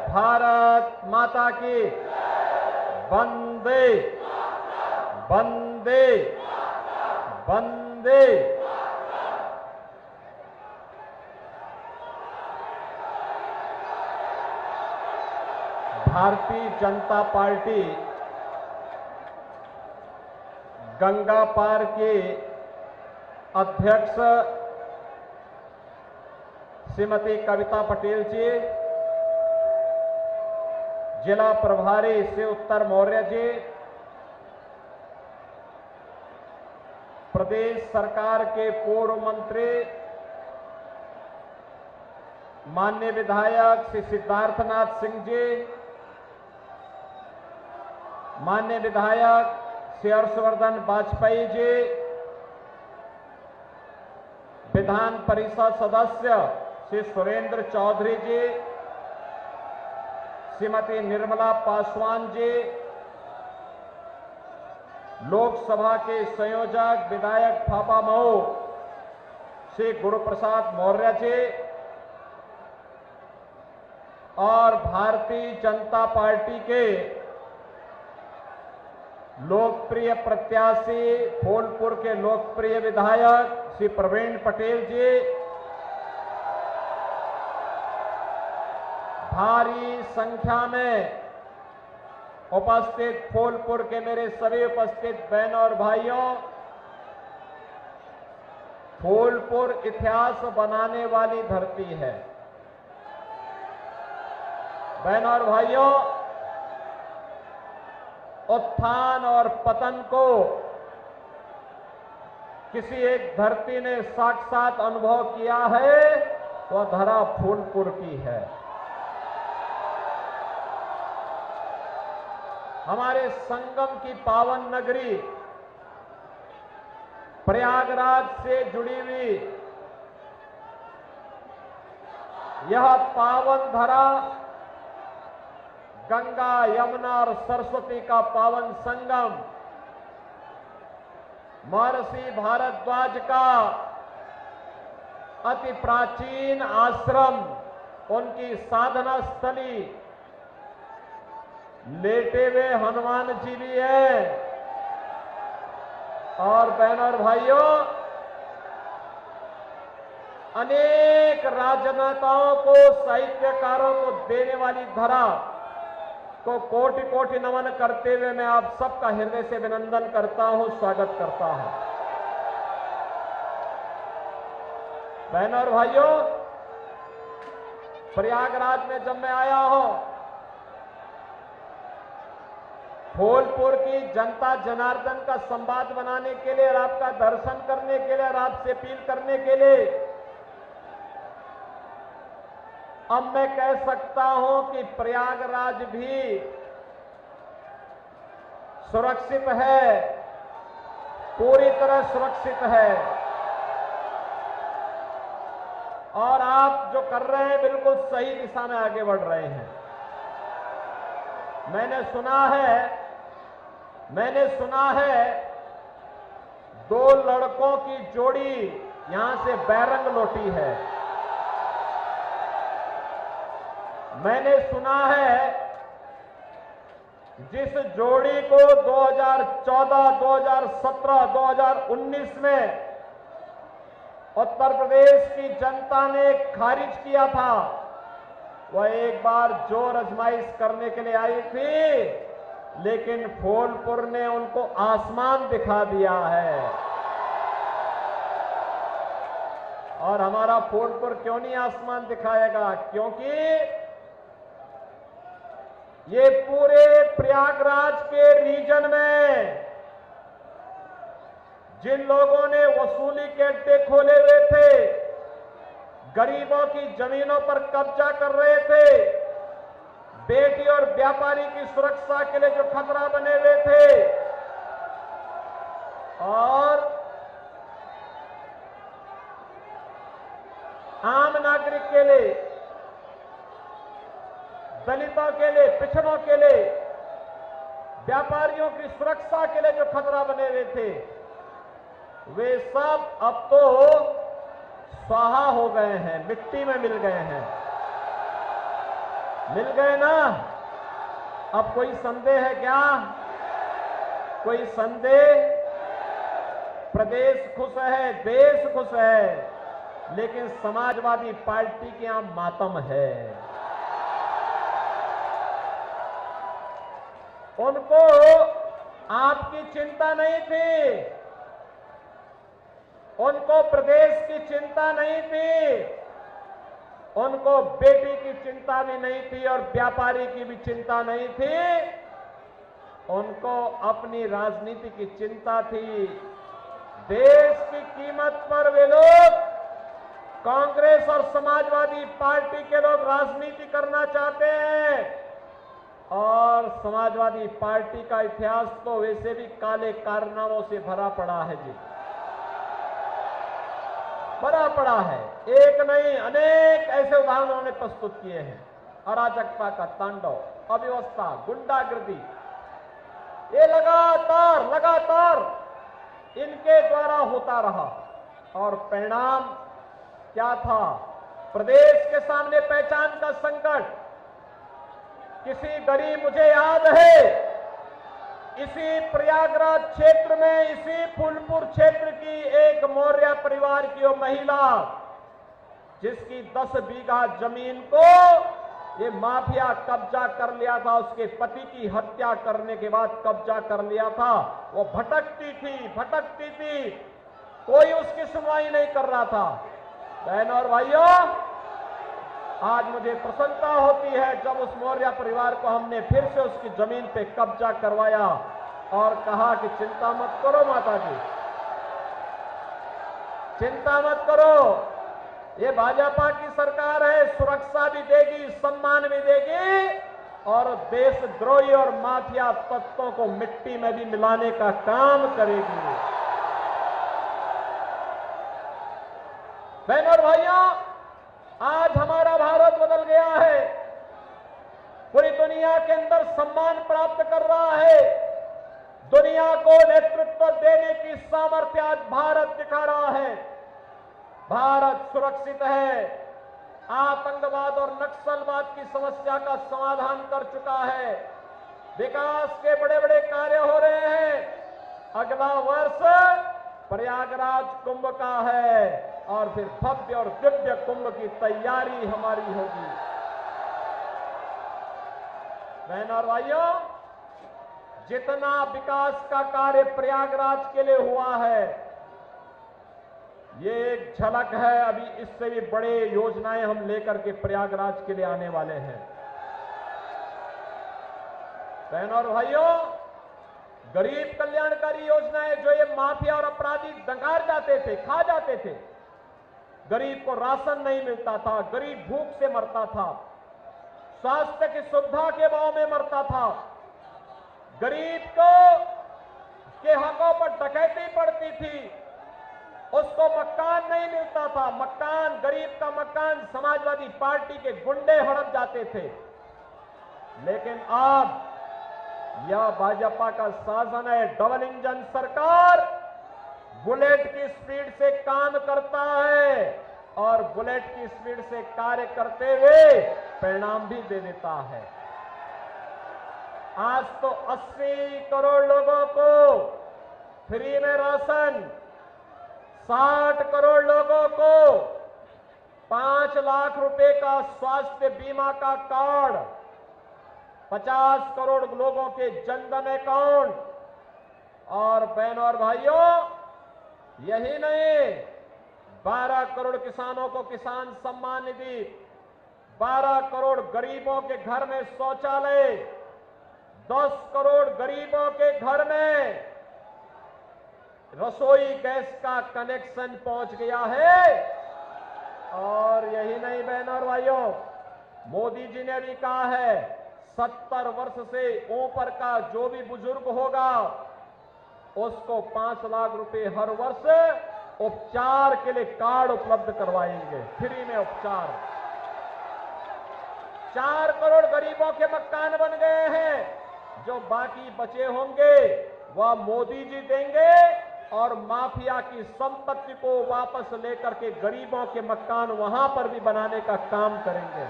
भारत माता की। वंदे वंदे वंदे। भारतीय जनता पार्टी गंगा पार के अध्यक्ष श्रीमती कविता पटेल जी, जिला प्रभारी श्री उत्तर मौर्य जी, प्रदेश सरकार के पूर्व मंत्री माननीय विधायक श्री सिद्धार्थनाथ सिंह जी, माननीय विधायक श्री हर्षवर्धन वाजपेयी जी, विधान परिषद सदस्य श्री सुरेंद्र चौधरी जी, श्रीमती निर्मला पासवान जी, लोकसभा के संयोजक विधायक फापा मऊ श्री गुरुप्रसाद मौर्य जी और भारतीय जनता पार्टी के लोकप्रिय प्रत्याशी फूलपुर के लोकप्रिय विधायक श्री प्रवीण पटेल जी, भारी संख्या में उपस्थित फूलपुर के मेरे सभी उपस्थित बहनों और भाइयों, फूलपुर इतिहास बनाने वाली धरती है। बहनों और भाइयों, उत्थान और पतन को किसी एक धरती ने साक्षात अनुभव किया है, वह धरा फूलपुर की है। हमारे संगम की पावन नगरी प्रयागराज से जुड़ी हुई यह पावन धरा गंगा, यमुना और सरस्वती का पावन संगम, महर्षि भारद्वाज का अति प्राचीन आश्रम, उनकी साधना स्थली, लेटे हुए हनुमान जी भी है। और बहनों और भाइयों, अनेक राजनेताओं को, साहित्यकारों को देने वाली धरा को कोटि कोटि नमन करते हुए मैं आप सबका हृदय से अभिनंदन करता हूं, स्वागत करता हूं। बहनों और भाइयों, प्रयागराज में जब मैं आया हूं, फूलपुर की जनता जनार्दन का संवाद बनाने के लिए और आपका दर्शन करने के लिए और आपसे अपील करने के लिए, अब मैं कह सकता हूं कि प्रयागराज भी सुरक्षित है, पूरी तरह सुरक्षित है। और आप जो कर रहे हैं बिल्कुल सही दिशा में आगे बढ़ रहे हैं। मैंने सुना है 2 लड़कों की जोड़ी यहां से बैरंग लौटी है। मैंने सुना है जिस जोड़ी को 2014, 2017, 2019 में उत्तर प्रदेश की जनता ने खारिज किया था, वह एक बार जोर आजमाइश करने के लिए आई थी, लेकिन फूलपुर ने उनको आसमान दिखा दिया है। और हमारा फूलपुर क्यों नहीं आसमान दिखाएगा? क्योंकि ये पूरे प्रयागराज के रीजन में जिन लोगों ने वसूली के अड्डे खोले हुए थे, गरीबों की जमीनों पर कब्जा कर रहे थे, बेटी और व्यापारी की सुरक्षा के लिए जो खतरा बने हुए थे, और आम नागरिक के लिए, दलितों के लिए, पिछड़ों के लिए, व्यापारियों की सुरक्षा के लिए जो खतरा बने हुए थे, वे सब अब तो स्वाहा हो गए हैं, मिट्टी में मिल गए हैं। मिल गए ना? अब कोई संदेह है क्या? कोई संदेह? प्रदेश खुश है, देश खुश है, लेकिन समाजवादी पार्टी के यहां मातम है। उनको आपकी चिंता नहीं थी, उनको प्रदेश की चिंता नहीं थी, उनको बेटी की चिंता भी नहीं थी और व्यापारी की भी चिंता नहीं थी। उनको अपनी राजनीति की चिंता थी। देश की कीमत पर वे लोग, कांग्रेस और समाजवादी पार्टी के लोग राजनीति करना चाहते हैं। और समाजवादी पार्टी का इतिहास तो वैसे भी काले कारनामों से भरा पड़ा है जी, भरा पड़ा है। एक नहीं अनेक ऐसे उदाहरण उन्होंने प्रस्तुत किए हैं। अराजकता का तांडव, अव्यवस्था, गुंडागर्दी, ये लगातार इनके द्वारा होता रहा। और परिणाम क्या था? प्रदेश के सामने पहचान का संकट। किसी गरीब, मुझे याद है, इसी प्रयागराज क्षेत्र में, इसी फूलपुर क्षेत्र की एक मौर्य परिवार की वो महिला, जिसकी 10 बीघा जमीन को ये माफिया कब्जा कर लिया था, उसके पति की हत्या करने के बाद कब्जा कर लिया था। वो भटकती थी, कोई उसकी सुनवाई नहीं कर रहा था। बहनों और भाइयों, आज मुझे प्रसन्नता होती है जब उस मौर्य परिवार को हमने फिर से उसकी जमीन पे कब्जा करवाया और कहा कि चिंता मत करो माता जी, चिंता मत करो, ये भाजपा की सरकार है, सुरक्षा भी देगी, सम्मान भी देगी और देशद्रोही और माफिया तत्वों को मिट्टी में भी मिलाने का काम करेगी। बहनों और भाइयों, आज हमारा भारत बदल गया है, पूरी दुनिया के अंदर सम्मान प्राप्त कर रहा है। दुनिया को नेतृत्व देने की सामर्थ्य आज भारत दिखा रहा है। भारत सुरक्षित है, आतंकवाद और नक्सलवाद की समस्या का समाधान कर चुका है, विकास के बड़े बड़े कार्य हो रहे हैं। अगला वर्ष प्रयागराज कुंभ का है और फिर भव्य और दिव्य कुंभ की तैयारी हमारी होगी। बहनों और भाइयों, जितना विकास का कार्य प्रयागराज के लिए हुआ है, ये एक झलक है। अभी इससे भी बड़े योजनाएं हम लेकर के प्रयागराज के लिए आने वाले हैं। बहनों और भाइयों, गरीब कल्याणकारी योजनाएं, जो ये माफिया और अपराधी डकार जाते थे, खा जाते थे, गरीब को राशन नहीं मिलता था, गरीब भूख से मरता था, स्वास्थ्य की सुविधा के अभाव में मरता था, गरीब को के हकों पर डकैती पड़ती थी, उसको मकान नहीं मिलता था, मकान, गरीब का मकान समाजवादी पार्टी के गुंडे हड़प जाते थे। लेकिन अब यह भाजपा का शासन है, डबल इंजन सरकार बुलेट की स्पीड से काम करता है और बुलेट की स्पीड से कार्य करते हुए परिणाम भी दे देता है। आज तो 80 करोड़ लोगों को फ्री में राशन, 60 करोड़ लोगों को 5 लाख रुपए का स्वास्थ्य बीमा का कार्ड, 50 करोड़ लोगों के जनधन अकाउंट, और बहनों और भाइयों, यही नहीं, 12 करोड़ किसानों को किसान सम्मान निधि, 12 करोड़ गरीबों के घर में शौचालय, 10 करोड़ गरीबों के घर में रसोई गैस का कनेक्शन पहुंच गया है। और यही नहीं बहनों और भाइयों, मोदी जी ने भी कहा है 70 वर्ष से ऊपर का जो भी बुजुर्ग होगा उसको 5 लाख रुपए हर वर्ष उपचार के लिए कार्ड उपलब्ध करवाएंगे, फ्री में उपचार। 4 करोड़ गरीबों के मकान बन गए हैं, जो बाकी बचे होंगे वह मोदी जी देंगे और माफिया की संपत्ति को वापस लेकर के गरीबों के मकान वहां पर भी बनाने का काम करेंगे।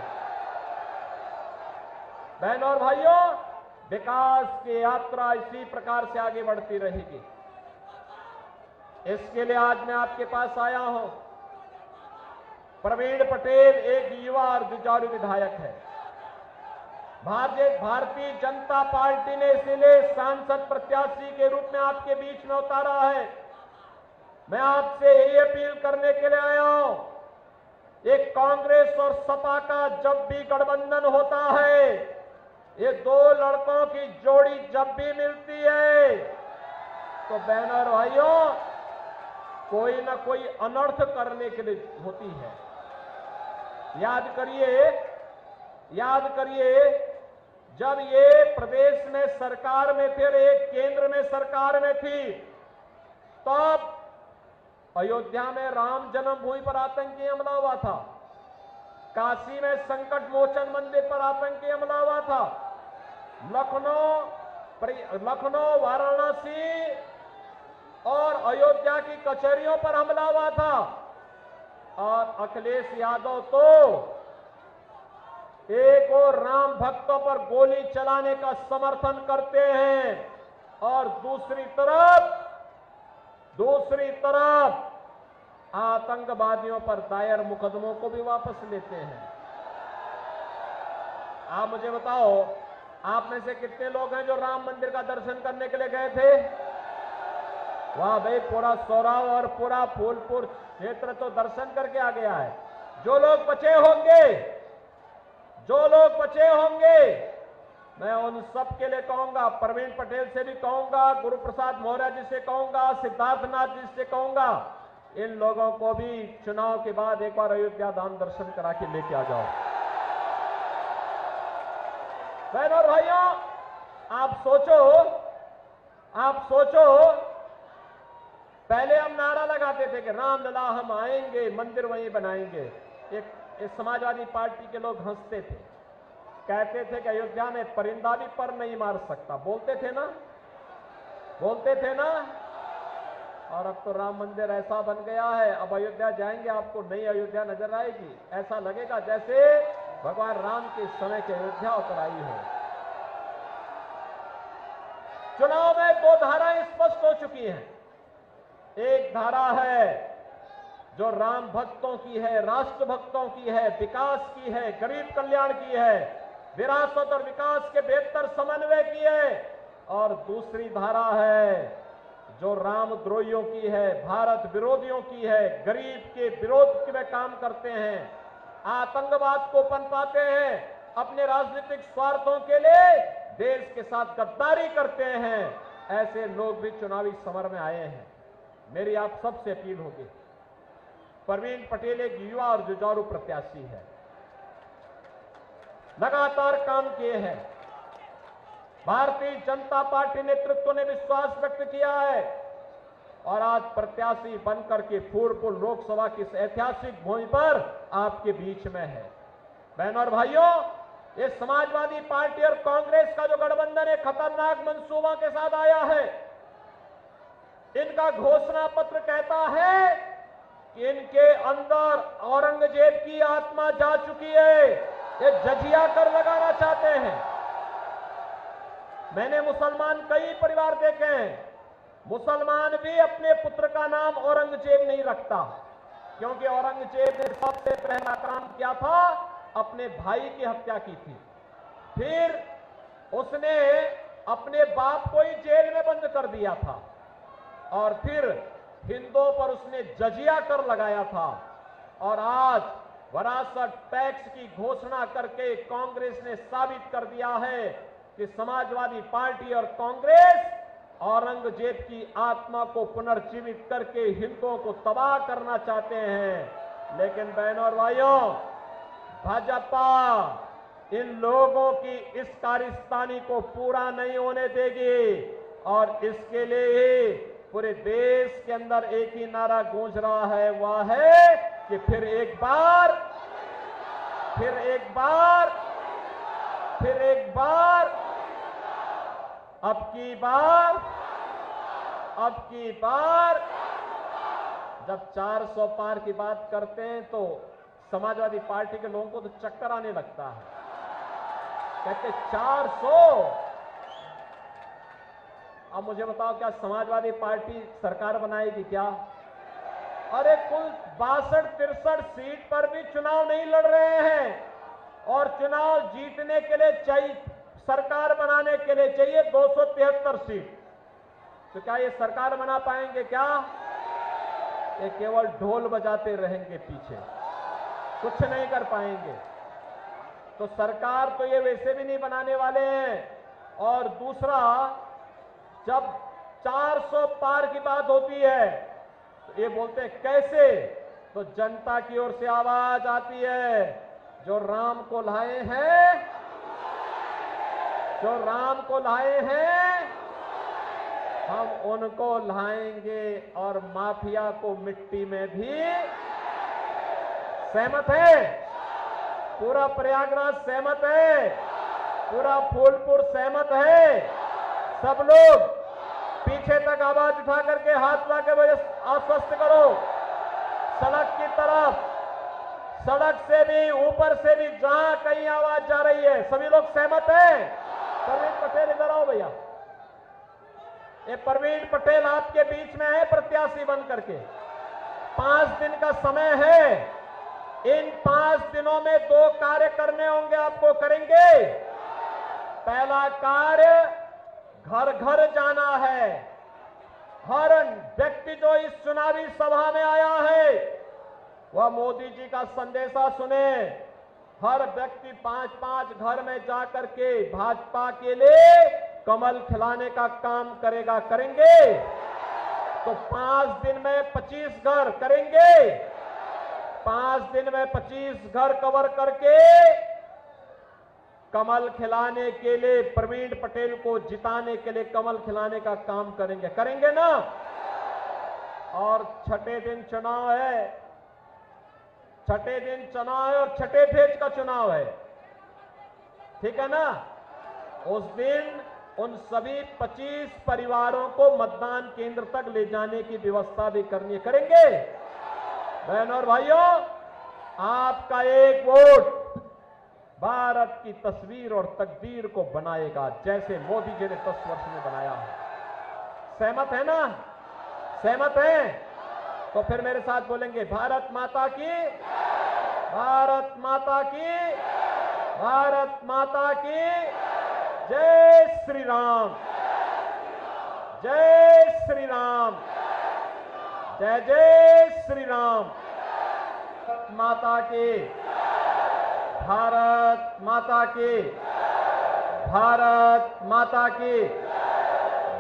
बहनों और भाइयों, विकास की यात्रा इसी प्रकार से आगे बढ़ती रहेगी। इसके लिए आज मैं आपके पास आया हूं। प्रवीण पटेल एक युवा और जुझारू विधायक है। भारतीय जनता पार्टी ने इसीलिए सांसद प्रत्याशी के रूप में आपके बीच में उतारा है। मैं आपसे यही अपील करने के लिए आया हूं, एक कांग्रेस और सपा का जब भी गठबंधन होता है, ये दो लड़कों की जोड़ी जब भी मिलती है तो बहनों और भाइयों कोई ना कोई अनर्थ करने के लिए होती है। याद करिए जब ये प्रदेश में सरकार में थे, एक केंद्र में सरकार में थी, तब अयोध्या में राम जन्मभूमि पर आतंकी हमला हुआ था, काशी में संकट मोचन मंदिर पर आतंकी हमला हुआ था, लखनऊ, वाराणसी और अयोध्या की कचहरियों पर हमला हुआ था। और अखिलेश यादव तो एक और राम भक्तों पर गोली चलाने का समर्थन करते हैं और दूसरी तरफ आतंकवादियों पर दायर मुकदमों को भी वापस लेते हैं। आप मुझे बताओ, आप में से कितने लोग हैं जो राम मंदिर का दर्शन करने के लिए गए थे? वाह भाई, पूरा सौराव और पूरा फूलपुर क्षेत्र तो दर्शन करके आ गया है। जो लोग बचे होंगे मैं उन सब के लिए कहूंगा, प्रवीण पटेल से भी कहूंगा, गुरु प्रसाद मौर्य जी से कहूंगा, सिद्धार्थनाथ जी से कहूंगा, इन लोगों को भी चुनाव के बाद एक बार अयोध्या धाम दर्शन करा के लेके आ जाओ। बहनों और भाइयों, आप सोचो पहले हम नारा लगाते थे कि रामलला हम आएंगे, मंदिर वहीं बनाएंगे। एक समाजवादी पार्टी के लोग हंसते थे, कहते थे कि अयोध्या में परिंदा भी पर नहीं मार सकता, बोलते थे ना। और अब तो राम मंदिर ऐसा बन गया है, अब अयोध्या जाएंगे आपको नई अयोध्या नजर आएगी। ऐसा लगेगा जैसे भगवान राम के समय की अयोध्या उतर आई हो। चुनाव में दो धाराएं स्पष्ट हो चुकी हैं। एक धारा है जो राम भक्तों की है, राष्ट्र भक्तों की है, विकास की है, गरीब कल्याण की है, विरासत और विकास के बेहतर समन्वय की है। और दूसरी धारा है जो रामद्रोहियों की है, भारत विरोधियों की है, गरीब के विरोध में काम करते हैं, आतंकवाद को पनपाते हैं, अपने राजनीतिक स्वार्थों के लिए देश के साथ गद्दारी करते हैं। ऐसे लोग भी चुनावी समर में आए हैं। मेरी आप सबसे अपील होगी, प्रवीण पटेल एक युवा और जुझारू प्रत्याशी है, लगातार काम किए हैं। भारतीय जनता पार्टी नेतृत्व ने विश्वास व्यक्त किया है और आज प्रत्याशी बनकर के फूलपुर लोकसभा की इस ऐतिहासिक भूमि पर आपके बीच में है। बहनों और भाइयों, ये समाजवादी पार्टी और कांग्रेस का जो गठबंधन एक खतरनाक मंसूबा के साथ आया है। इनका घोषणा पत्र कहता है कि इनके अंदर औरंगजेब की आत्मा जा चुकी है, ये जजिया कर लगाना चाहते हैं। मैंने मुसलमान कई परिवार देखे हैं, मुसलमान भी अपने पुत्र का नाम औरंगजेब नहीं रखता, क्योंकि औरंगजेब ने सबसे पहला काम किया था, अपने भाई की हत्या की थी। फिर उसने अपने बाप को ही जेल में बंद कर दिया था और फिर हिंदुओं पर उसने जजिया कर लगाया था। और आज विरासत टैक्स की घोषणा करके कांग्रेस ने साबित कर दिया है कि समाजवादी पार्टी और कांग्रेस औरंगजेब की आत्मा को पुनर्जीवित करके हिंदुओं को तबाह करना चाहते हैं। लेकिन बहनों और भाइयों, भाजपा इन लोगों की इस कारस्तानी को पूरा नहीं होने देगी और इसके लिए पूरे देश के अंदर एक ही नारा गूंज रहा है, वह है कि फिर एक बार अब की बार जब 400 पार की बात करते हैं तो समाजवादी पार्टी के लोगों को तो चक्कर आने लगता है। कहते 400। अब मुझे बताओ, क्या समाजवादी पार्टी सरकार बनाएगी क्या? अरे कुल 62-63 सीट पर भी चुनाव नहीं लड़ रहे हैं और चुनाव जीतने के लिए चाहिए, सरकार बनाने के लिए चाहिए 273 सीट। तो क्या ये सरकार बना पाएंगे क्या? ये केवल ढोल बजाते रहेंगे पीछे, कुछ नहीं कर पाएंगे। तो सरकार तो ये वैसे भी नहीं बनाने वाले हैं। और दूसरा, जब 400 पार की बात होती है तो ये बोलते हैं कैसे? तो जनता की ओर से आवाज आती है, जो राम को लाए हैं, जो राम को लाए हैं, हम उनको लाएंगे और माफिया को मिट्टी में भी। सहमत है? पूरा प्रयागराज सहमत है, पूरा फूलपुर सहमत है। सब लोग पीछे तक आवाज उठा करके हाथ ला के वजह आश्वस्त करो। सड़क की तरफ, सड़क से भी, ऊपर से भी, जहां कहीं आवाज जा रही है, सभी लोग सहमत हैं। प्रवीण पटेल इधर आओ भैया। ये प्रवीण पटेल आपके बीच में है प्रत्याशी बन करके। 5 दिन का समय है। इन 5 दिनों में 2 कार्य करने होंगे आपको। करेंगे? पहला कार्य, घर घर जाना है। हर व्यक्ति जो इस चुनावी सभा में आया है वह मोदी जी का संदेशा सुने। हर व्यक्ति 5-5 घर में जाकर के भाजपा के लिए कमल खिलाने का काम करेगा। करेंगे? तो 5 दिन में 25 घर करेंगे। 5 दिन में 25 घर कवर करके कमल खिलाने के लिए, प्रवीण पटेल को जिताने के लिए कमल खिलाने का काम करेंगे। करेंगे ना? और छठे दिन चुनाव है। छठे दिन चुनाव है और छठे फेज का चुनाव है। ठीक है ना? उस दिन उन सभी 25 परिवारों को मतदान केंद्र तक ले जाने की व्यवस्था भी करनी है। करेंगे? बहनों और भाइयों, आपका एक वोट भारत की तस्वीर और तकदीर को बनाएगा, जैसे मोदी जी ने 10 वर्ष में बनाया है। सहमत है ना? सहमत है? तो फिर मेरे साथ बोलेंगे, भारत माता की, भारत माता की, भारत माता की जय श्री राम, जय श्री राम, जय जय श्री राम। माता की, भारत माता की, भारत माता की।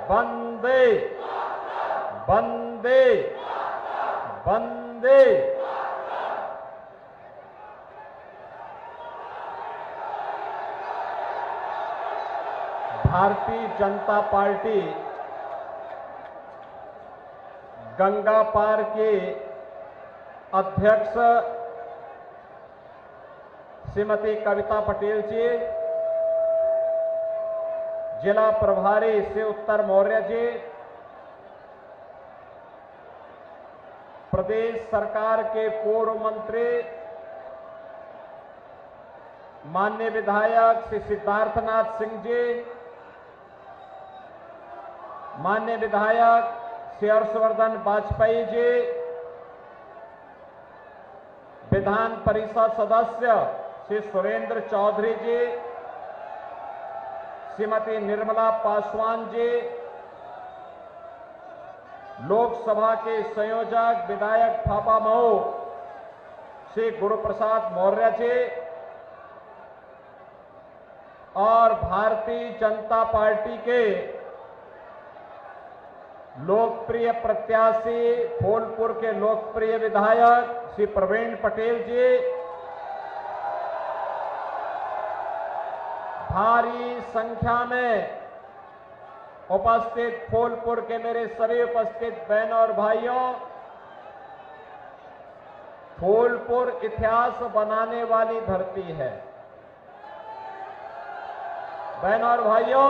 वंदे वंदे वंदे। भारतीय जनता पार्टी गंगा पार के अध्यक्ष श्रीमती कविता पटेल जी, जिला प्रभारी श्री उत्तर मौर्य जी, प्रदेश सरकार के पूर्व मंत्री माननीय विधायक श्री सिद्धार्थनाथ सिंह जी, माननीय विधायक श्री हर्षवर्धन वाजपेयी जी, विधान परिषद सदस्य श्री सुरेंद्र चौधरी जी, श्रीमती निर्मला पासवान जी, लोकसभा के संयोजक विधायक फापा मऊ श्री गुरुप्रसाद मौर्य जी और भारतीय जनता पार्टी के लोकप्रिय प्रत्याशी, फूलपुर के लोकप्रिय विधायक श्री प्रवीण पटेल जी, भारी संख्या में उपस्थित फूलपुर के मेरे सभी उपस्थित बहनों और भाइयों, फूलपुर इतिहास बनाने वाली धरती है। बहनों और भाइयों,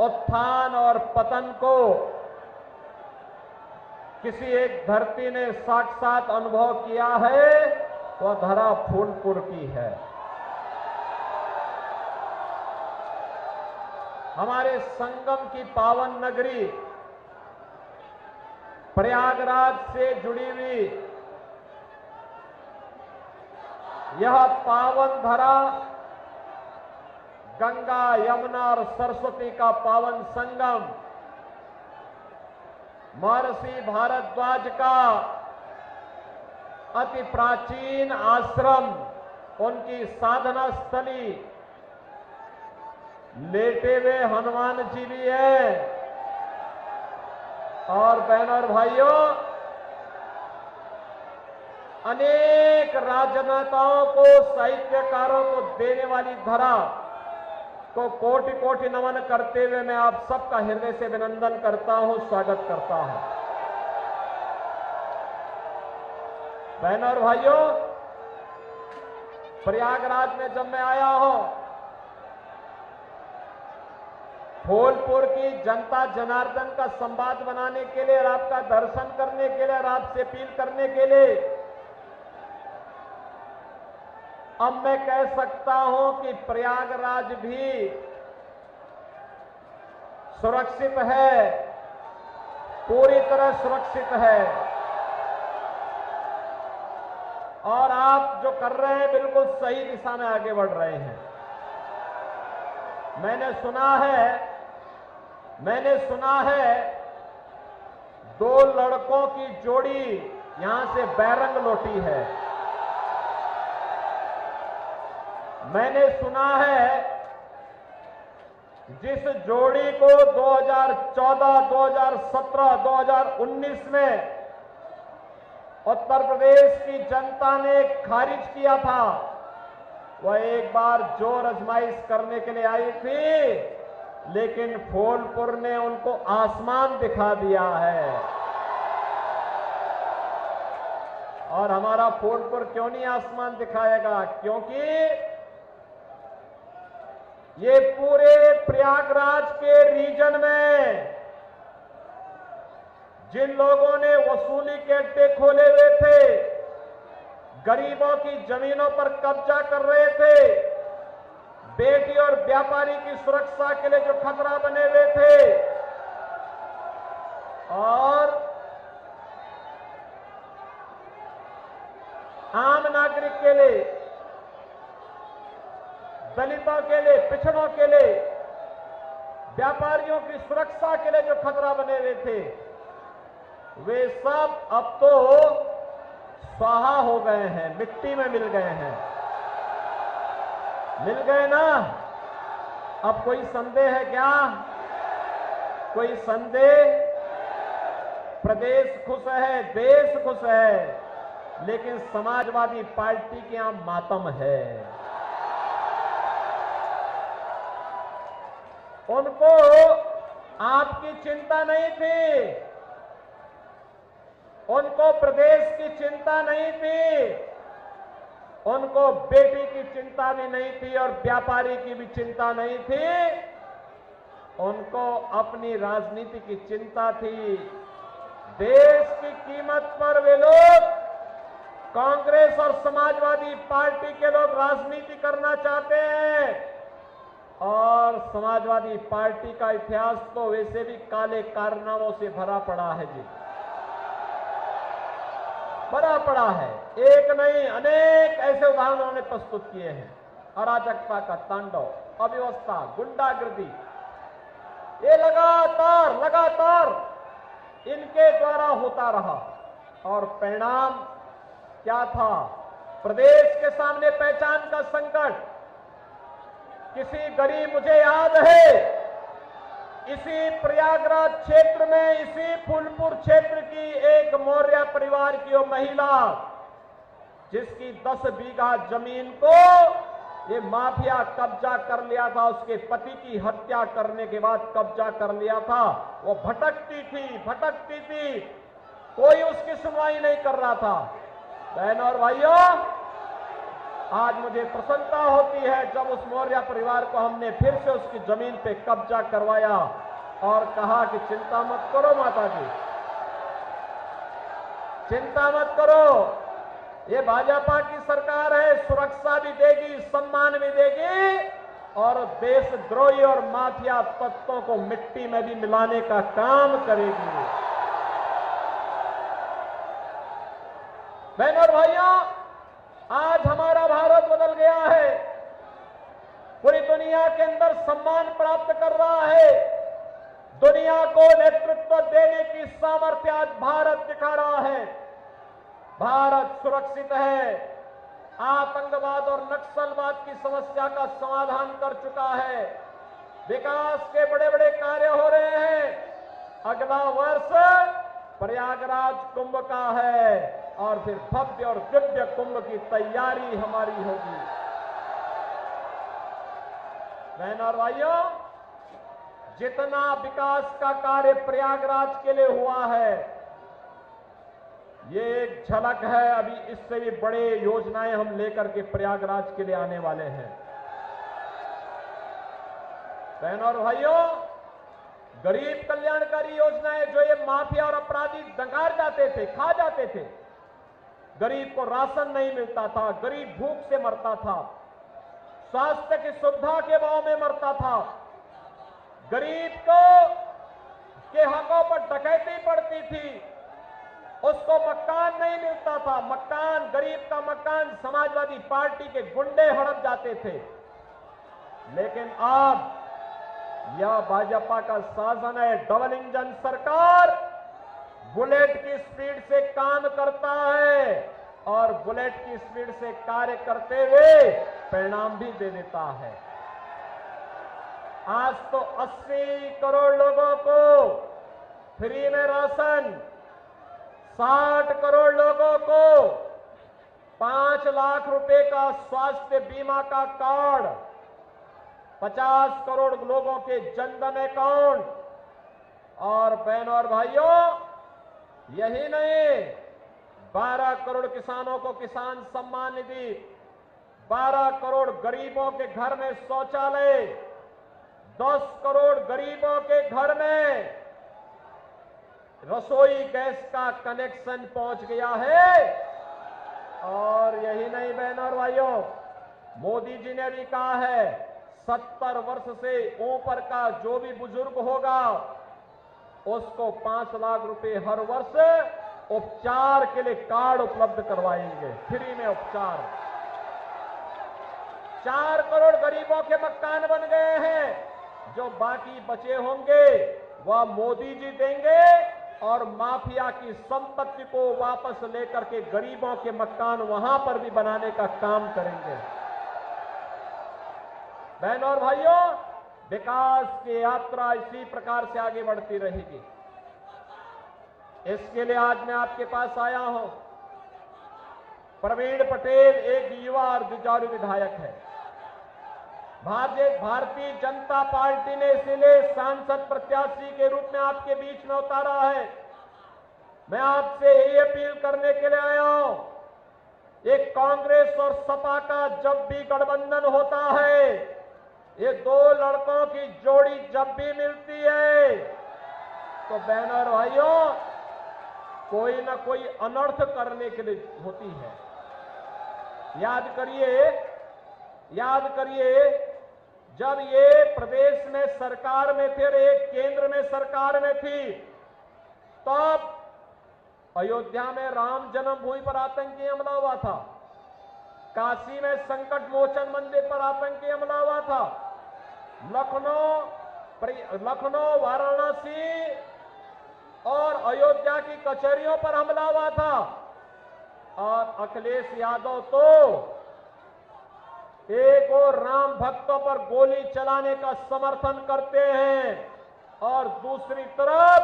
उत्थान और पतन को किसी एक धरती ने साक्षात अनुभव किया है तो धरा फूलपुर की है। हमारे संगम की पावन नगरी प्रयागराज से जुड़ी हुई यह पावन धरा गंगा, यमुना और सरस्वती का पावन संगम, महर्षि भारद्वाज का अति प्राचीन आश्रम, उनकी साधना स्थली, लेटे हुए हनुमान जी भी है। और बहनों और भाइयों, अनेक राजनेताओं को, साहित्यकारों को देने वाली धरा को कोटि कोटि नमन करते हुए मैं आप सबका हृदय से अभिनंदन करता हूं, स्वागत करता हूं। बहनों और भाइयों, प्रयागराज में जब मैं आया हूं, फूलपुर की जनता जनार्दन का संवाद बनाने के लिए और आपका दर्शन करने के लिए और आपसे अपील करने के लिए, अब मैं कह सकता हूं कि प्रयागराज भी सुरक्षित है, पूरी तरह सुरक्षित है। और आप जो कर रहे हैं बिल्कुल सही दिशा में आगे बढ़ रहे हैं। मैंने सुना है 2 लड़कों की जोड़ी यहां से बैरंग लौटी है। मैंने सुना है जिस जोड़ी को 2014, 2017, 2019 में उत्तर प्रदेश की जनता ने खारिज किया था, वह एक बार जोर आजमाइश करने के लिए आई थी, लेकिन फूलपुर ने उनको आसमान दिखा दिया है। और हमारा फूलपुर क्यों नहीं आसमान दिखाएगा? क्योंकि ये पूरे प्रयागराज के रीजन में जिन लोगों ने वसूली के अड्डे खोले हुए थे, गरीबों की जमीनों पर कब्जा कर रहे थे, बेटी और व्यापारी की सुरक्षा के लिए जो खतरा बने हुए थे, और आम नागरिक के लिए, दलितों के लिए, पिछड़ों के लिए, व्यापारियों की सुरक्षा के लिए जो खतरा बने हुए थे, वे सब अब तो स्वाहा हो गए हैं, मिट्टी में मिल गए हैं। मिल गए ना? अब कोई संदेह है क्या? कोई संदेह? प्रदेश खुश है, देश खुश है, लेकिन समाजवादी पार्टी के यहां मातम है। उनको आपकी चिंता नहीं थी, उनको प्रदेश की चिंता नहीं थी, उनको बेटी की चिंता भी नहीं थी और व्यापारी की भी चिंता नहीं थी, उनको अपनी राजनीति की चिंता थी। देश की कीमत पर वे लोग, कांग्रेस और समाजवादी पार्टी के लोग राजनीति करना चाहते हैं। और समाजवादी पार्टी का इतिहास तो वैसे भी काले कारनामों से भरा पड़ा है जी, भरा पड़ा है। एक नहीं, अनेक ऐसे उदाहरण उन्होंने प्रस्तुत किए हैं। अराजकता का तांडव, अव्यवस्था, गुंडागर्दी, ये लगातार इनके द्वारा होता रहा। और परिणाम क्या था? प्रदेश के सामने पहचान का संकट। किसी गरीब, मुझे याद है, इसी प्रयागराज क्षेत्र में, इसी फूलपुर क्षेत्र की एक मौर्य परिवार की वो महिला, जिसकी 10 बीघा जमीन को ये माफिया कब्जा कर लिया था, उसके पति की हत्या करने के बाद कब्जा कर लिया था। वो भटकती थी, कोई उसकी सुनवाई नहीं कर रहा था। बहनों और भाइयों, आज मुझे प्रसन्नता होती है जब उस मौर्य परिवार को हमने फिर से उसकी जमीन पे कब्जा करवाया और कहा कि चिंता मत करो माता जी, चिंता मत करो, ये भाजपा की सरकार है, सुरक्षा भी देगी, सम्मान भी देगी, और देशद्रोही और माफिया तत्वों को मिट्टी में भी मिलाने का काम करेगी। बहनों और भाइयों, आज हमारा भारत बदल गया है, पूरी दुनिया के अंदर सम्मान प्राप्त कर रहा है। दुनिया को नेतृत्व देने की सामर्थ्य आज भारत दिखा रहा है। भारत सुरक्षित है, आतंकवाद और नक्सलवाद की समस्या का समाधान कर चुका है, विकास के बड़े बड़े कार्य हो रहे हैं। अगला वर्ष प्रयागराज कुंभ का है और फिर भव्य और दिव्य कुंभ की तैयारी हमारी होगी। बहनों और भाइयों, जितना विकास का कार्य प्रयागराज के लिए हुआ है, ये एक झलक है। अभी इससे भी बड़े योजनाएं हम लेकर के प्रयागराज के लिए आने वाले हैं। बहनों और भाइयों, गरीब कल्याणकारी योजनाएं, जो ये माफिया और अपराधी दंगार जाते थे, खा जाते थे, गरीब को राशन नहीं मिलता था, गरीब भूख से मरता था, स्वास्थ्य की सुविधा के अभाव में मरता था, गरीब को के हकों पर डकैती पड़ती थी, उसको मकान नहीं मिलता था। मकान, गरीब का मकान समाजवादी पार्टी के गुंडे हड़प जाते थे। लेकिन अब यह भाजपा का शासन है, डबल इंजन सरकार बुलेट की स्पीड से काम करता है और बुलेट की स्पीड से कार्य करते हुए परिणाम भी दे देता है। आज तो 80 करोड़ लोगों को फ्री में राशन, 60 करोड़ लोगों को 5 लाख रुपए का स्वास्थ्य बीमा का कार्ड, 50 करोड़ लोगों के जनधन अकाउंट, और बहनों और भाइयों, यही नहीं, 12 करोड़ किसानों को किसान सम्मान निधि, 12 करोड़ गरीबों के घर में शौचालय, 10 करोड़ गरीबों के घर में रसोई गैस का कनेक्शन पहुंच गया है। और यही नहीं बहनों और भाइयों, मोदी जी ने भी कहा है 70 वर्ष से ऊपर का जो भी बुजुर्ग होगा उसको 5 लाख रुपए हर वर्ष उपचार के लिए कार्ड उपलब्ध करवाएंगे, फ्री में उपचार। 4 करोड़ गरीबों के मकान बन गए हैं, जो बाकी बचे होंगे वह मोदी जी देंगे और माफिया की संपत्ति को वापस लेकर के गरीबों के मकान वहां पर भी बनाने का काम करेंगे। बहनों और भाइयों, विकास की यात्रा इसी प्रकार से आगे बढ़ती रहेगी। इसके लिए आज मैं आपके पास आया हूं। प्रवीण पटेल एक युवा और जुझारू विधायक है। भारतीय जनता पार्टी ने इसीलिए सांसद प्रत्याशी के रूप में आपके बीच में उतारा है। मैं आपसे यही अपील करने के लिए आया हूं, एक कांग्रेस और सपा का जब भी गठबंधन होता है, ये 2 लड़कों की जोड़ी जब भी मिलती है तो बहनों और भाइयों कोई ना कोई अनर्थ करने के लिए होती है। याद करिए जब ये प्रदेश में सरकार में थे, एक केंद्र में सरकार में थी, तब अयोध्या में राम जन्मभूमि पर आतंकी हमला हुआ था, काशी में संकट मोचन मंदिर पर आतंकी हमला हुआ था, लखनऊ, वाराणसी और अयोध्या की कचहरियों पर हमला हुआ था। और अखिलेश यादव तो एक और राम भक्तों पर गोली चलाने का समर्थन करते हैं और दूसरी तरफ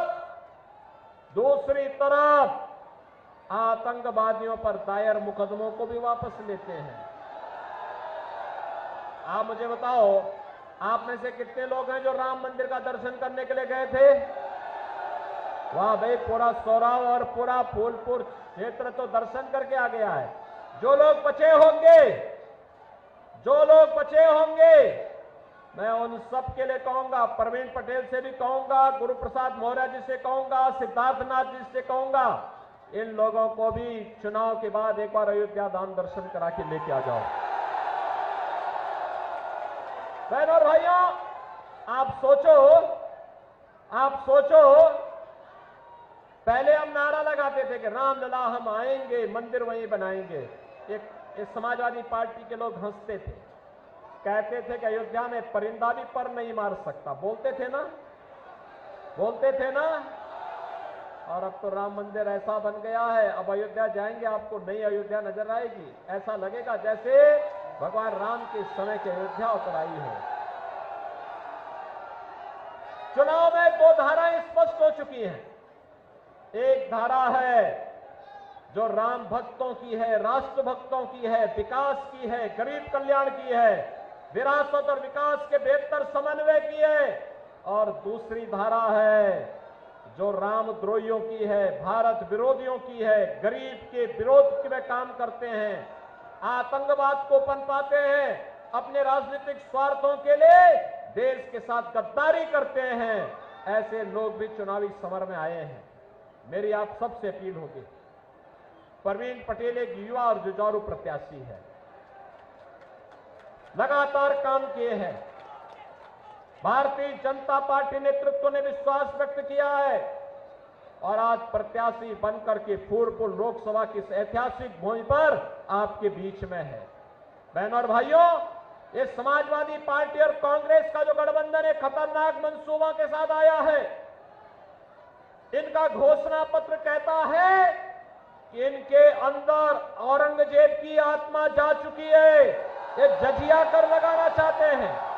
आतंकवादियों पर दायर मुकदमों को भी वापस लेते हैं। आप मुझे बताओ, आप में से कितने लोग हैं जो राम मंदिर का दर्शन करने के लिए गए थे? वाह भाई, पूरा सौराव और पूरा फूलपुर क्षेत्र तो दर्शन करके आ गया है। जो लोग बचे होंगे मैं उन सब के लिए कहूंगा, प्रवीण पटेल से भी कहूंगा, गुरु प्रसाद मौर्य जी से कहूंगा, सिद्धार्थनाथ जी से कहूंगा, इन लोगों को भी चुनाव के बाद एक बार अयोध्या धाम दर्शन करा के लेके आ जाओ। बहनों और भाइयों, आप सोचो, पहले हम नारा लगाते थे कि रामलला हम आएंगे, मंदिर वहीं बनाएंगे। एक समाजवादी पार्टी के लोग हंसते थे, कहते थे कि अयोध्या में परिंदा भी पर नहीं मार सकता। बोलते थे ना। और अब तो राम मंदिर ऐसा बन गया है, अब अयोध्या जाएंगे आपको नई अयोध्या नजर आएगी। ऐसा लगेगा जैसे भगवान राम के समय की अयोध्या उतर आई है। चुनाव में दो धाराएं स्पष्ट हो चुकी हैं। एक धारा है जो राम भक्तों की है, राष्ट्र भक्तों की है, विकास की है, गरीब कल्याण की है, विरासत और विकास के बेहतर समन्वय की है। और दूसरी धारा है जो रामद्रोहियों की है, भारत विरोधियों की है, गरीब के विरोध में काम करते हैं, आतंकवाद को पनपाते हैं, अपने राजनीतिक स्वार्थों के लिए देश के साथ गद्दारी करते हैं। ऐसे लोग भी चुनावी समर में आए हैं। मेरी आप सबसे अपील होगी, प्रवीण पटेल एक युवा और जुझारू प्रत्याशी है, लगातार काम किए हैं। भारतीय जनता पार्टी नेतृत्व ने विश्वास व्यक्त किया है और आज प्रत्याशी बनकर के फूलपुर लोकसभा की इस ऐतिहासिक भूमि पर आपके बीच में है। बहनों और भाइयों, ये समाजवादी पार्टी और कांग्रेस का जो गठबंधन है, खतरनाक मंसूबा के साथ आया है। इनका घोषणा पत्र कहता है कि इनके अंदर औरंगजेब की आत्मा जा चुकी है, ये जजिया कर लगाना चाहते हैं।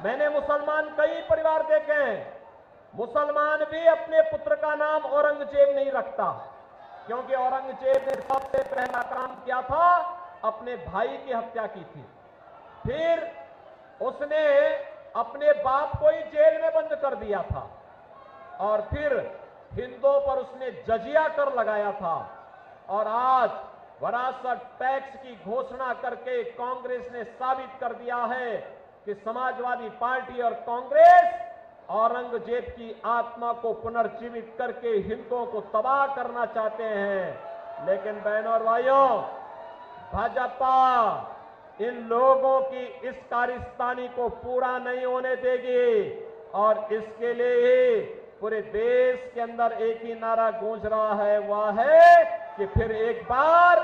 मैंने मुसलमान कई परिवार देखे हैं, मुसलमान भी अपने पुत्र का नाम औरंगजेब नहीं रखता, क्योंकि औरंगजेब ने सबसे पहला काम किया था, अपने भाई की हत्या की थी। फिर उसने अपने बाप को ही जेल में बंद कर दिया था और फिर हिंदुओं पर उसने जजिया कर लगाया था। और आज विरासत टैक्स की घोषणा करके कांग्रेस ने साबित कर दिया है कि समाजवादी पार्टी और कांग्रेस औरंगजेब की आत्मा को पुनर्जीवित करके हिंदुओं को तबाह करना चाहते हैं। लेकिन बहनों और भाइयों, भाजपा इन लोगों की इस कारस्तानी को पूरा नहीं होने देगी और इसके लिए पूरे देश के अंदर एक ही नारा गूंज रहा है, वह है कि फिर एक बार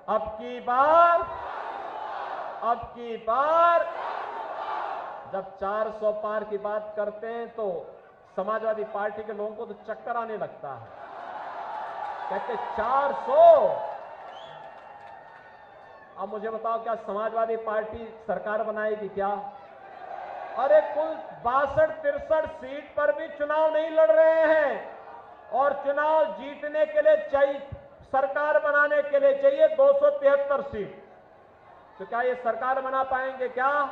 अब की बार जब 400 पार की बात करते हैं तो समाजवादी पार्टी के लोगों को तो चक्कर आने लगता है। कहते 400। अब मुझे बताओ, क्या समाजवादी पार्टी सरकार बनाएगी क्या? अरे कुल 62-63 सीट पर भी चुनाव नहीं लड़ रहे हैं और चुनाव जीतने के लिए चाहिए, सरकार बनाने के लिए चाहिए 273 सीट। तो क्या ये सरकार बना पाएंगे क्या?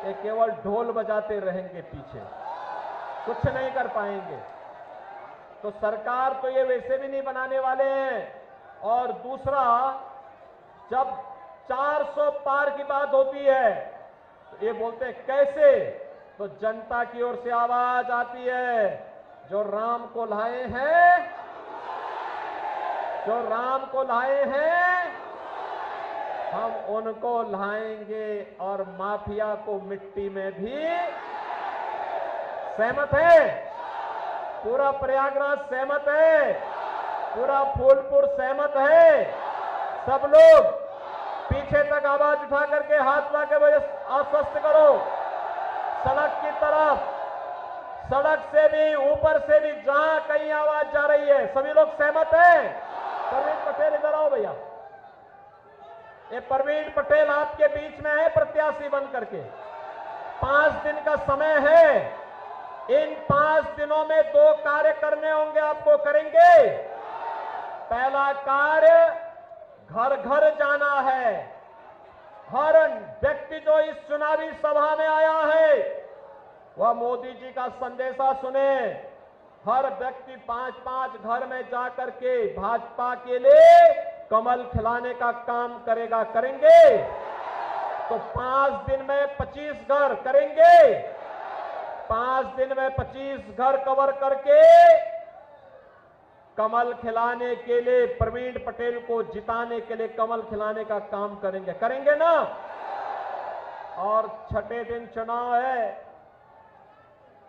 ये केवल ढोल बजाते रहेंगे पीछे, कुछ नहीं कर पाएंगे। तो सरकार तो ये वैसे भी नहीं बनाने वाले हैं। और दूसरा, जब 400 पार की बात होती है तो ये बोलते हैं कैसे, तो जनता की ओर से आवाज आती है, जो राम को लाए हैं हम उनको लाएंगे और माफिया को मिट्टी में भी। सहमत है? पूरा प्रयागराज सहमत है, पूरा फूलपुर सहमत है। सब लोग पीछे तक आवाज उठा करके हाथ ला के वजह आश्वस्त करो। सड़क की तरफ, सड़क से भी, ऊपर से भी, जहां कहीं आवाज जा रही है, सभी लोग सहमत हैं? प्रवीण पटेल इधर आओ भैया। ये प्रवीण पटेल आपके बीच में है प्रत्याशी बन करके। 5 दिन का समय है, इन 5 दिनों में 2 कार्य करने होंगे, आपको करेंगे। पहला कार्य, घर घर जाना है। हर व्यक्ति जो इस चुनावी सभा में आया है वह मोदी जी का संदेशा सुने। हर व्यक्ति 5-5 घर में जाकर के भाजपा के लिए कमल खिलाने का काम करेंगे। तो 5 दिन में 25 घर करेंगे। 5 दिन में 25 घर कवर करके कमल खिलाने के लिए, प्रवीण पटेल को जिताने के लिए कमल खिलाने का काम करेंगे, करेंगे ना। और छठे दिन चुनाव है,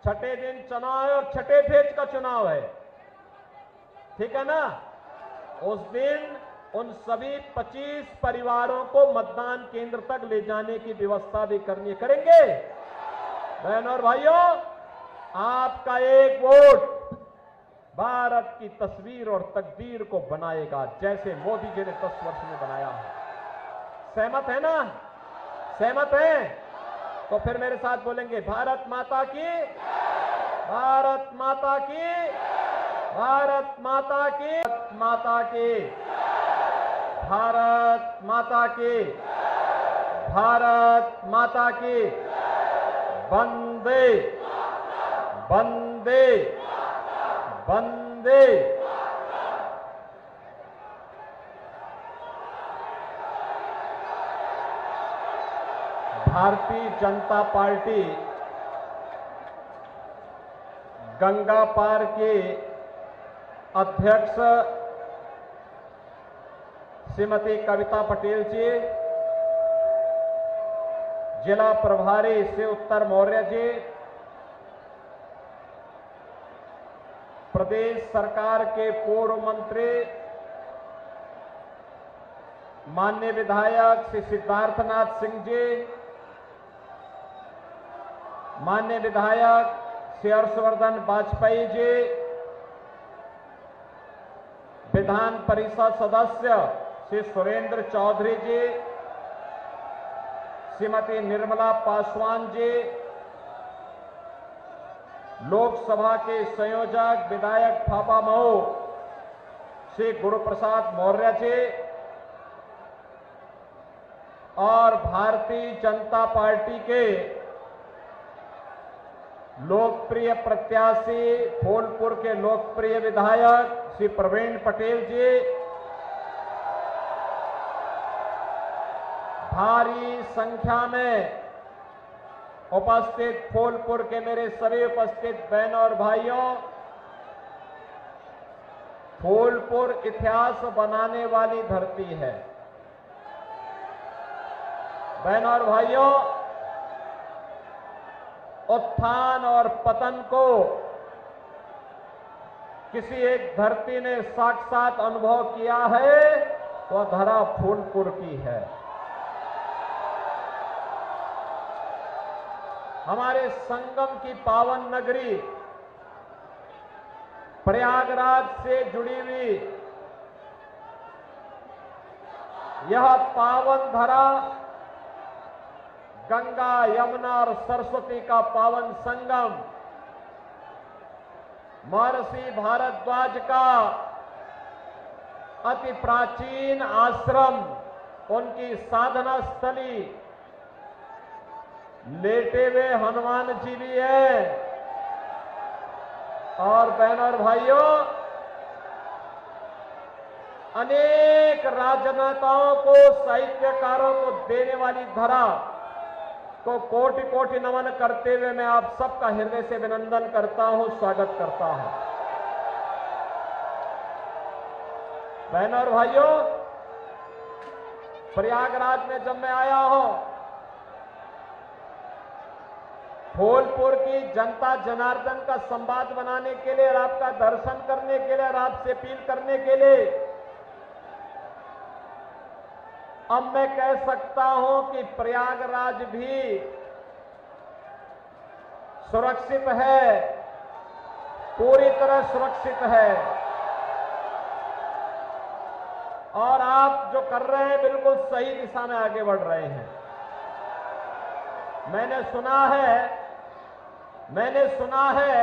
छठे दिन चुनाव है और छठे फेज का चुनाव है, ठीक है ना। उस दिन उन सभी 25 परिवारों को मतदान केंद्र तक ले जाने की व्यवस्था भी करनी है, करेंगे। बहनों और भाइयों, आपका एक वोट भारत की तस्वीर और तकदीर को बनाएगा, जैसे मोदी जी ने 10 वर्ष में बनाया है। सहमत है ना? सहमत है? तो फिर मेरे साथ बोलेंगे, भारत माता की, भारत माता की, भारत माता की, माता की, भारत माता की, भारत माता की, वंदे वंदे वंदे। भारतीय जनता पार्टी गंगा पार के अध्यक्ष श्रीमती कविता पटेल जी, जिला प्रभारी श्री उत्तर मौर्य जी, प्रदेश सरकार के पूर्व मंत्री माननीय विधायक श्री सिद्धार्थनाथ सिंह जी, माननीय विधायक श्री हर्षवर्धन वाजपेयी जी, विधान परिषद सदस्य श्री सुरेंद्र चौधरी जी, श्रीमती निर्मला पासवान जी, लोकसभा के संयोजक विधायक फाफा मऊ श्री गुरुप्रसाद मौर्य जी और भारतीय जनता पार्टी के लोकप्रिय प्रत्याशी, फूलपुर के लोकप्रिय विधायक श्री प्रवीण पटेल जी, भारी संख्या में उपस्थित फूलपुर के मेरे सभी उपस्थित बहनों और भाइयों, फूलपुर इतिहास बनाने वाली धरती है। बहनों और भाइयों, उत्थान और पतन को किसी एक धरती ने साक्षात अनुभव किया है तो धरा फूलपुर की है। हमारे संगम की पावन नगरी प्रयागराज से जुड़ी हुई यह पावन धरा, गंगा, यमुना और सरस्वती का पावन संगम, महर्षि भारद्वाज का अति प्राचीन आश्रम, उनकी साधना स्थली, लेटे हुए हनुमान जी भी है। और बहनों और भाइयों, अनेक राजनेताओं को, साहित्यकारों को देने वाली धरा को कोटि कोटि नमन करते हुए मैं आप सबका हृदय से अभिनंदन करता हूं, स्वागत करता हूं। बहनों और भाइयों, प्रयागराज में जब मैं आया हूं, फूलपुर की जनता जनार्दन का संवाद बनाने के लिए और आपका दर्शन करने के लिए और आपसे अपील करने के लिए अब मैं कह सकता हूं कि प्रयागराज भी सुरक्षित है, पूरी तरह सुरक्षित है। और आप जो कर रहे हैं बिल्कुल सही दिशा में आगे बढ़ रहे हैं। मैंने सुना है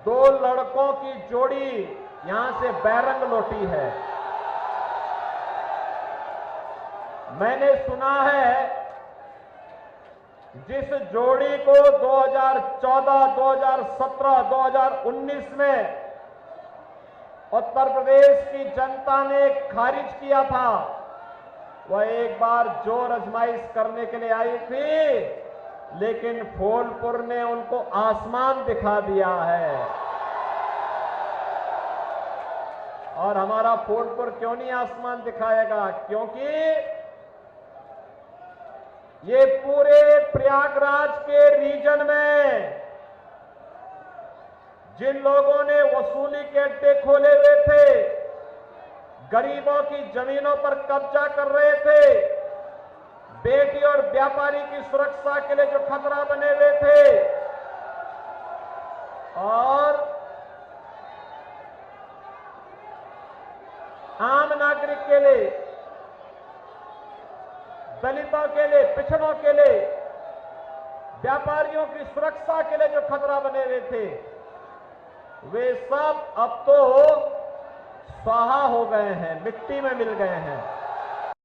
2 लड़कों की जोड़ी यहां से बैरंग लौटी है। मैंने सुना है जिस जोड़ी को 2014, 2017, 2019 में उत्तर प्रदेश की जनता ने खारिज किया था, वह एक बार जोर आजमाइश करने के लिए आई थी, लेकिन फूलपुर ने उनको आसमान दिखा दिया है। और हमारा फोर्टपुर क्यों नहीं आसमान दिखाएगा? क्योंकि ये पूरे प्रयागराज के रीजन में जिन लोगों ने वसूली के अड्डे खोले हुए थे, गरीबों की जमीनों पर कब्जा कर रहे थे, बेटी और व्यापारी की सुरक्षा के लिए जो खतरा बने हुए थे, और आम नागरिक के लिए, दलितों के लिए, पिछड़ों के लिए, व्यापारियों की सुरक्षा के लिए जो खतरा बने हुए थे, वे सब अब तो स्वाहा हो गए हैं, मिट्टी में मिल गए हैं।